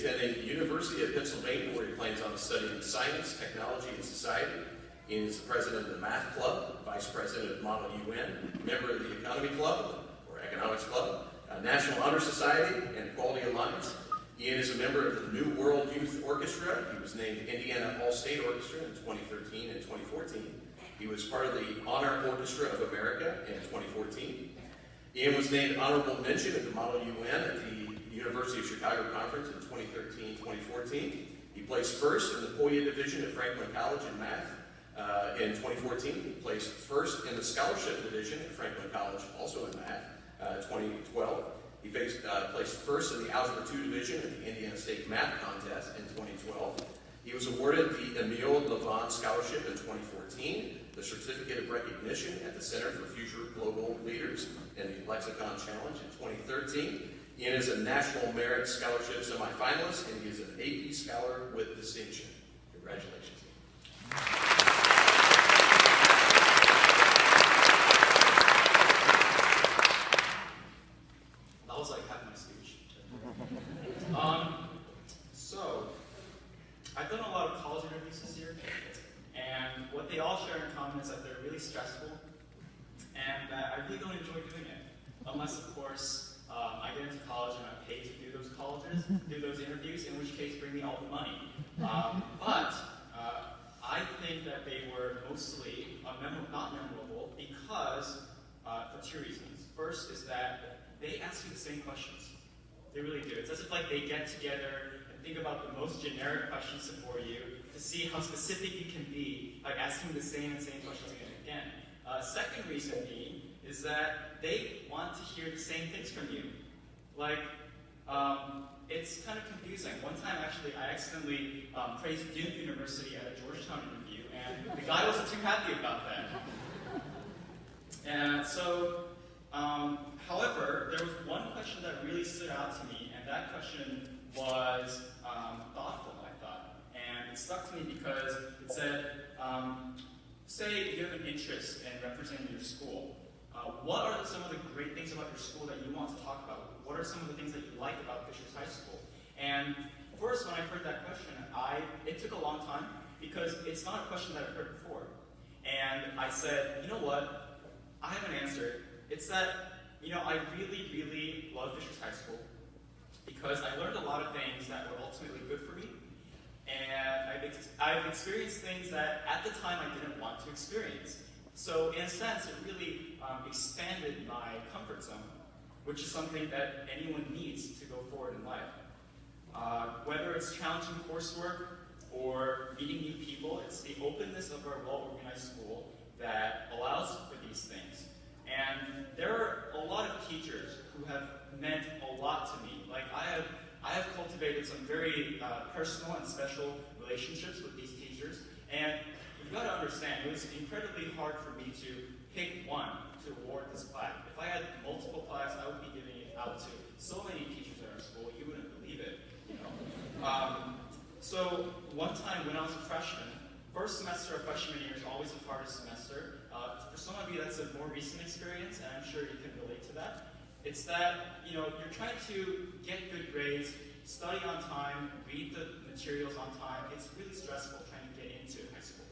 attending the University of Pennsylvania, where he plans on studying science, technology, and society. Ian is the president of the Math Club, vice president of Model UN, member of the Economy Club, or Economics Club, National Honor Society, and Equality Alliance. Ian is a member of the New World Youth Orchestra. He was named Indiana All-State Orchestra in 2013 and 2014. He was part of the Honor Orchestra of America in 2014. Ian was named Honorable Mention at the Model UN at the University of Chicago Conference in 2013-2014. He placed first in the POIA division at Franklin College in math in 2014. He placed first in the scholarship division at Franklin College, also in math, 2012. He placed first in the Algebra 2 division at the Indiana State Math Contest in 2012. He was awarded the Emile Levin Scholarship in 2014, the Certificate of Recognition at the Center for Future Global Leaders and the Lexicon Challenge in 2013. Ian is a National Merit Scholarship semifinalist, and he is an AP Scholar with distinction. Congratulations. That was like half my speech. So, I've done a lot of college interviews this year, and what they all share in common is that they're really stressful, and that I really don't enjoy doing it, unless, of course, I get into college and I'm paid to do those interviews, in which case bring me all the money. But I think that they were mostly not memorable because, for two reasons. First is that they ask you the same questions. They really do. It's as if like they get together and think about the most generic questions for you to see how specific you can be by asking the same questions again and again. Second reason being is that they want to hear the same things from you. Like, it's kind of confusing. One time, actually, I accidentally praised Duke University at a Georgetown interview, and the guy wasn't too happy about that. And so, however, there was one question that really stood out to me, and that question was thoughtful, I thought. And it stuck to me because it said, say you have an interest in representing your school. What are some of the great things about your school that you want to talk about? What are some of the things that you like about Fishers High School? And first, when I heard that question, it took a long time because it's not a question that I've heard before. And I said, you know what? I have an answer. It's that, I really, really love Fishers High School because I learned a lot of things that were ultimately good for me. And I've experienced things that at the time I didn't want to experience. So in a sense, it really expanded my comfort zone, which is something that anyone needs to go forward in life. Whether it's challenging coursework or meeting new people, it's the openness of our well-organized school that allows for these things. And there are a lot of teachers who have meant a lot to me. Like I have cultivated some very personal and special relationships with these teachers, and you've got to understand, it was incredibly hard for me to pick one to award this plaque. If I had multiple plaques, I would be giving it out to so many teachers at our school, you wouldn't believe it. So one time when I was a freshman, first semester of freshman year is always the hardest semester. For some of you, that's a more recent experience, and I'm sure you can relate to that. It's that, you're trying to get good grades, study on time, read the materials on time. It's really stressful trying to get into high school.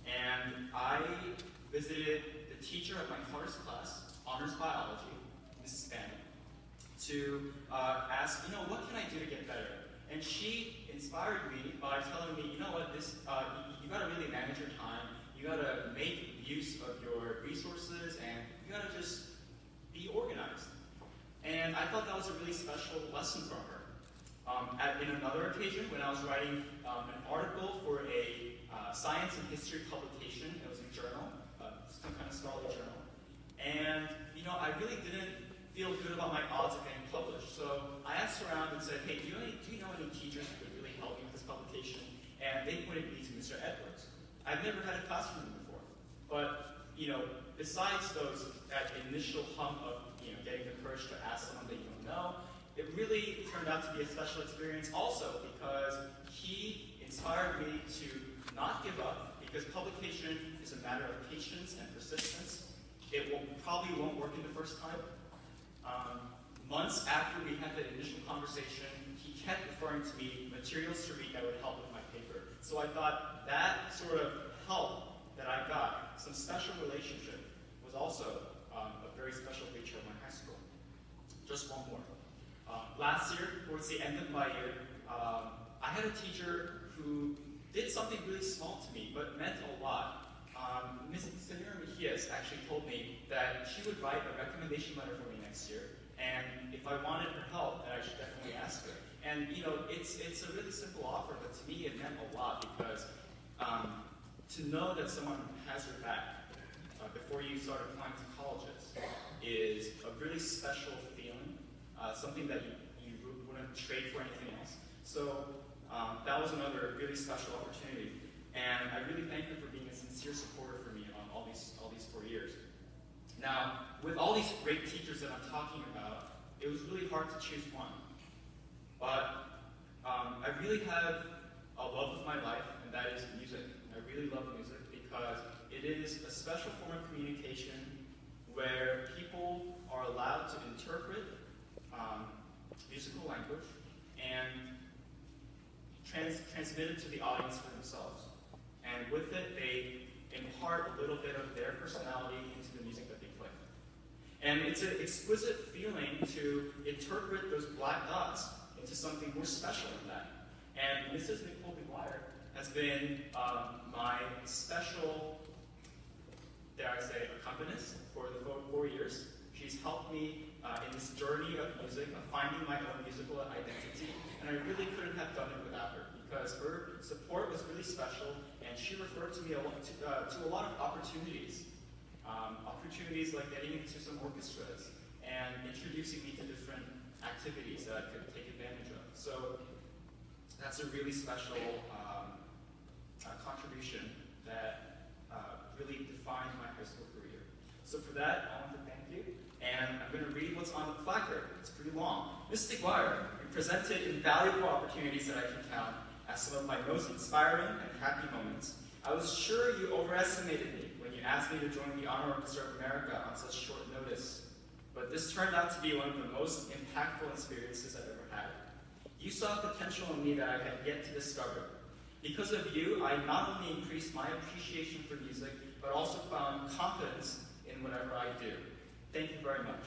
And I visited the teacher of my hardest class, honors biology, Mrs. Bannon, to ask, what can I do to get better? And she inspired me by telling me, you know what, you gotta really manage your time, you gotta make use of your resources, and you gotta just be organized. And I thought that was a really special lesson from her. In another occasion, when I was writing an article for a science and history publication, it was a journal, some kind of scholarly journal, and I really didn't feel good about my odds of getting published. So I asked around and said, hey, do you know any teachers who could really help me with this publication? And they pointed me to Mr. Edwards. I've never had a class from him before, but besides that initial hump of getting the courage to ask someone that you don't know, it really turned out to be a special experience also because he inspired me to not give up, because publication is a matter of patience and persistence. It probably won't work in the first time. Months after we had that initial conversation, he kept referring to me materials to read that would help with my paper. So I thought that sort of help that I got, some special relationship, was also a very special feature of my high school. Just one more. Last year, towards the end of my year, I had a teacher who did something really small to me, but meant a lot. Ms. Senora Mejias actually told me that she would write a recommendation letter for me next year, and if I wanted her help, that I should definitely ask her. And you know, it's a really simple offer, but to me it meant a lot because to know that someone has your back before you start applying to colleges is a really special feeling, something that you wouldn't trade for anything else. So that was another really special opportunity, and I really thank her for being a sincere supporter for me on all these 4 years. Now, with all these great teachers that I'm talking about, it was really hard to choose one. But I really have a love of my life, and that is music. I really love music because it is a special form of communication where people are allowed to interpret musical language and transmit it to the audience for themselves. And with it, they impart a little bit of their personality into the music that they play. And it's an exquisite feeling to interpret those black dots into something more special than that. And Mrs. Nicole McGuire has been my special, dare I say, accompanist for the 4 years. She's helped me in this journey of music, of finding my own musical identity, and I really couldn't have done it without her because her support was really special, and she referred to me to a lot of opportunities. Opportunities like getting into some orchestras and introducing me to different activities that I could take advantage of. So that's a really special contribution that really defined my high school career. So for that, I want to thank you, and I'm going to read what's on the placard. It's pretty long. Ms. DeGuire, you presented invaluable opportunities that I can count as some of my most inspiring and happy moments. I was sure you overestimated me when you asked me to join the Honor Orchestra of America on such short notice, but this turned out to be one of the most impactful experiences I've ever had. You saw potential in me that I had yet to discover. Because of you, I not only increased my appreciation for music, but also found confidence in whatever I do. Thank you very much.